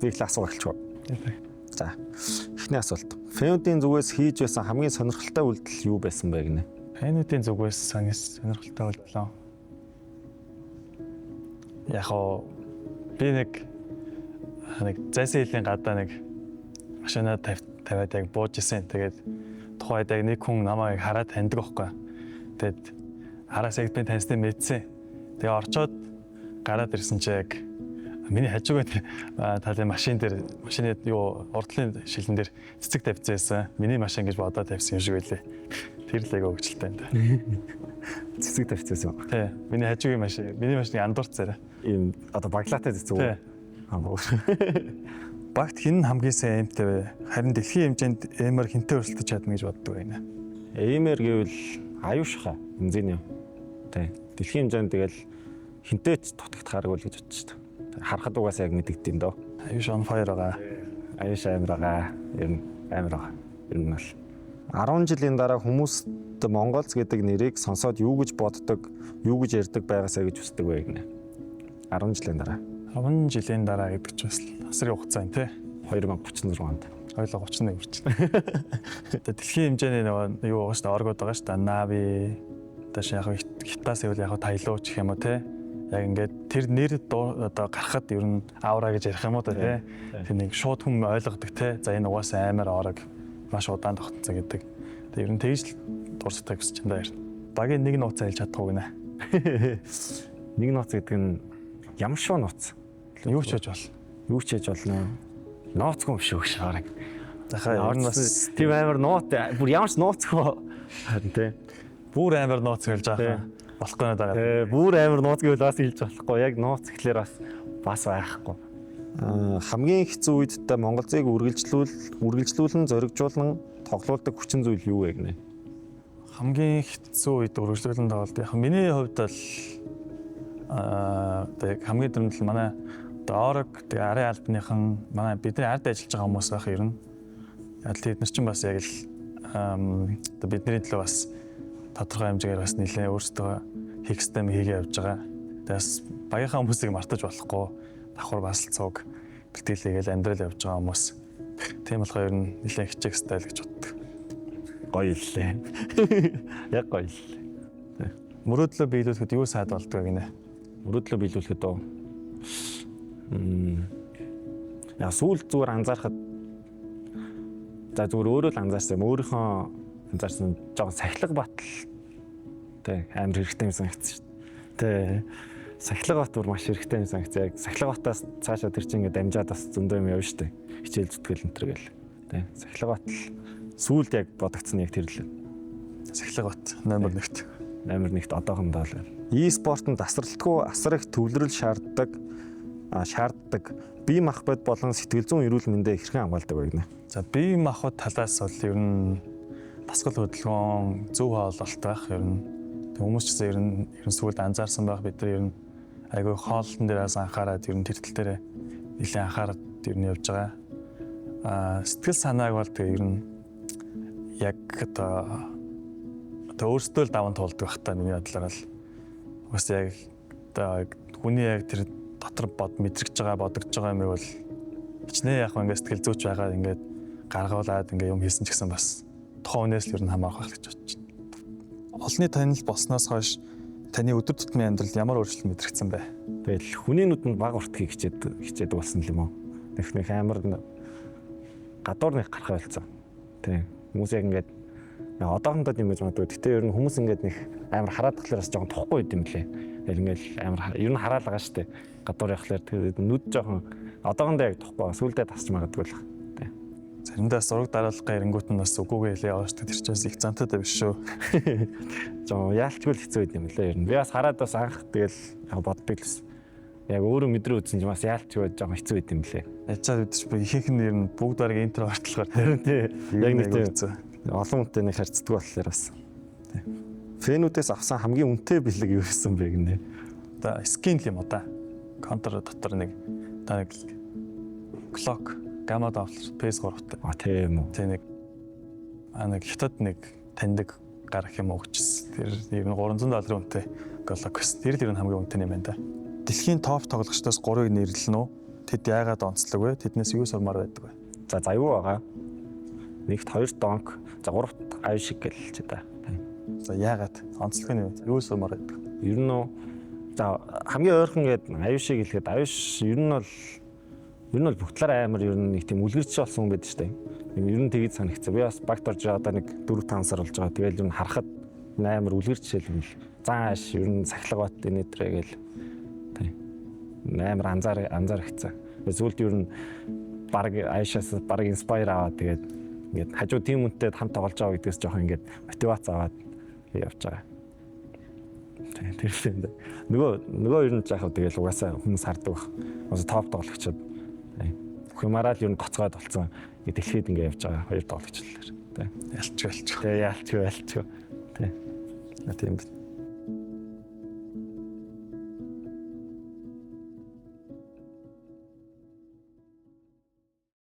Би их асуух эхэлчихв. За. Эхний асуулт. Фэнүүдийн зүгээс хийж байсан хамгийн сонирхолтой үйлдэл юу байсан бэ гинэ? Фэнүүдийн зүгээс сонирхолтой үйлдэл. Яг оо би нэг зайсан хилийн гадаа нэг машинаа тавиад яг бууж исэн. Тэгээд тухайд яг нэг хүн намайг хараад таньдаг байхгүй. Тэгээд араас яг би таньснаа мэдсэн. Тэгээ орчоод гараад ирсэн чи яг миний хажуугаар талын машины юу урдлын шилэн дээр цэцэг тавьчихсан. Миний машин гэж бодоод тавьсан юм шиг байлээ. Тэр л айгаа хөвгчлээ энэ. Цэцэг тавьчихсан. Тий. Миний хажуугийн машин. Миний машины андуурч царай. Ийм одоо баглаатай цэцэг үү? Багт хин хамгийн сайн эмтэй вэ? Харин дэлхийн хэмжээнд эмээр хинтээ өрсөлдөж чадна гэж боддог байна. Эмээр гэвэл аюушха бензин юм. Тий. Дэлхийн хэмжээнд тэгэл хинтээ ч дутагдахааргүй л гэж бодчих шүү дээ. Харахад угаасаа яг мэдэгдэв дөө. Аюуш on fire байгаа. Аюуш амар байгаа. Ер нь амар байгаа. Ер нь бол 10 жилийн дараа хүмүүст Монголц гэдэг нэрийг сонсоод юу гэж боддог, юу гэж ярьдаг байгаасаа гэж хүсдэг вэ гинэ. 10 жилийн дараа. 10 жилийн дараа гэдэг ч бас асрын хугацаа юм тий. 2036 онд. 2031 хүртэл. Тэгээ дэлхийн хэмжээний нөгөө юу байгаа шүү дээ, оргууд байгаа шүү дээ. Нави дэш яг хятаас ивэл яг тайлуу ч гэх юм уу тий. Яг ингээд тэр нэр одоо гарахад ер нь аура гэж ярих юм уу тий. Тэр нэг шууд хүм ойлгодог тий. За энэ угаасаа амар орог маш удаан тогтцоо гэдэг. Тэгээ ер нь тэгж л дурсдаг гэсэн чинь даа. Багийн нэг нууц айлж чадахгүй гинэ. Нэг нууц гэдэг нь ямар шоу нууц? Юу ч хийж бол. Юу ч хийж болно. Нууцгүй юм шүү шаараг. Захаа ер нь бас тийм амар нууц бүр ямар ч нууцгүй харин тий. Бүр амар нууц хэлж байгаа. Болохгүй надад байгаа. Бүр амар нууц гэвэл бас хэлж болохгүй. Яг нууц гэхлээр бас байхгүй. Хамгийн хэцүү үедээ Монголзыг үргэлжлүүлэн зоригжуулан тоглоулдаг хүчин зүйл юу вэ гинэ? Хамгийн хэцүү үед үргэлжлүүлэн тоглолт. Яг миний хувьд бол тэг хамгийн дөрмөл манай орог тэг арын албаныхан манай бидний ард ажиллаж байгаа хүмүүс байх юм. Яг л тэд нар чинь бас яг л бидний төлөө бас тодорхой хэмжээгээр бас нэлээд өөрсдөө хийх систем хийгээ явж байгаа. Тэгээс багийнхаа хүмүүсийг мартаж болохгүй давхар бас л цуг бэлтгэлээгээл амьдрал явж байгаа хүмүүс. Тийм болохоор ер нь нэлээд хичээх стайл гэж боддог. Гоё лээ. Яг гоё лээ. Мөрөөдлөө биелүүлэхэд юу сайд болдгоо гинэ? Мөрөөдлөө биелүүлэхэд оо. Яа сүүл зүгээр анзаархад за зүгээр өөрөө л анзаарсан юм. Өөрийнхөө анзаарсан жоохон сахилга батал тий амар хэрэгтэй юм санагдсан шүү дээ. Тий сахилга бат бүр маш хэрэгтэй юм санагдсан. Яг сахилга батаас цаашаа тэр чинь ингээд дамжаад бас зөндөө юм явна шүү дээ. Хичээл зүтгэл энэ төр гэл. Тий сахилга батал сүүлд яг бодогдсон яг тэр л. Сахилга бат номер 1-т. Номер 1-т одоохондоо л. E-спортод тасралтгүй асар их төвлөрөл шаарддаг бие махбод болон сэтгэл зүйн эрүүл мэндэ хэрхэн хамгаалдаг вэ гэнэ? За бие махбод талаас бол ер нь дасгал хөдөлгөөн зөв хооллолт байх ер нь хүмүүс ч ер нь сүүлд анзаарсан байх бид нар ер нь айгүй хоолтон дээрээс анхаарад ер нь тэр тал дээр нэлээд анхаарад ер нь явж байгаа. Сэтгэл санааг бол тэгээ ер нь яг одоо өөрсдөө л даван туулдаг байх та миний бодлоор л бас яг одоо хүний яг тэр дотор мэдрэгж байгаа бодогдож байгаа юм бол хичнээн яг ингээд сэтгэл зүйч байгаад ингээд гаргуулад ингээд юм хийсэн ч гэсэн бас тухайн хүнээс л ер нь хамаарах байх гэж бодож байна. Олонний танил болсноос хойш таны өдөр тутмын амьдралд ямар өөрчлөлт мэдрэгдсэн бэ? Тэгэл хүний нүдэнд баг уртхийг хичээд болсон юм уу? Нэг амар гадуур нэг гарах байлцсан. Тийм. Хүмүүс яг ингээд одоохондоо юм гэж боддог. Гэтэ ер нь хүмүүс ингээд нэг амар хараад тахлаар бас жоохон тухгүй юм лээ. Тэгэл ингээд амар ер нь хараал байгаа шүү дээ. Гадуур явахлаар тэгээд нүд жоохон одоохондоо яг тухгүй. Сүулдэ тасч магадгүй л. Тийм. Заримдаа зураг дараалах гэрэнгүүт нь бас үгүйгээ хэлээ яваа шүү дээ. Тэр чинь их зантайтай биш шүү. Жоо яалтчгүй л хэцүү юм лээ ер нь. Би бас хараад бас анх тэгэл боддог лээс. Яг өөрөө мэдрээ үзсэн чинь бас яалтчгүй жоохон хэцүү юм лээ. Ячаад үдчих би ихэнх нь ер нь бүгд бараг интровертлохоор тийм. Яг нэг хэцүү. Олон хүнтэй нэг харьцдаг болохоор бас. Фэнүүдээс авсан хамгийн үнэтэй бэлэг юу байсан бэ гинэ? Одоо скин юм уу да. Контр дотор нэг клок, гамма давтал, PS3-тай. Тийм үү. Тэ нэг хятад нэг таньдаг гарах юм өгчсэн. Тэр ер нь $300 үнэтэй клок байсан. Тэр л ер нь хамгийн үнэтэй юм байна да. Дэлхийн топ тоглогчдоос 3-ыг нэрлэнэ үү? Тэд яагаад онцлог вэ? Тэднээс юу сурмаар байдаг вэ? За юу байгаа? Нэгт 2 донк, за 3-т аюу шиг гэлж та. За яагаад онцлог нь юу сурмаар байдаг? Ер нь за хамгийн ойрхон гээд аюу шиг хэлэхэд аюу ер нь бол бүх талаар амар ер нь нэг тийм үлгэрч болсон хүн байдаг шүү дээ. Ер нь тэгж санагцсан. Би бас багт орж одоо нэг 4-5 сар болж байгаа. Тэгэл ер нь харахад амар үлгэрч хэлвэл зааш ер нь сахилга бат энэтрэ гээл амар анзаарчихсан. Зөвлөлт ер нь баг Айшаас баг инспайр аваад тэгээд ингээд хажуу тим үнтэй хамт тоглож байгаа гэдгээс жоох ингээд мотивац аваад явж байгаа. Тэгэхээр нөгөө ер нь жаахав тэгэл угаасаа хүмүүс хардаг баг. Уус топ тоглогчид бүх юмараа л ер нь гоцгоод болцсон. Дэлхийд ингээд явж байгаа хоёр тоглогчлаа. Ялч. Тэгээ ялч. Тийм.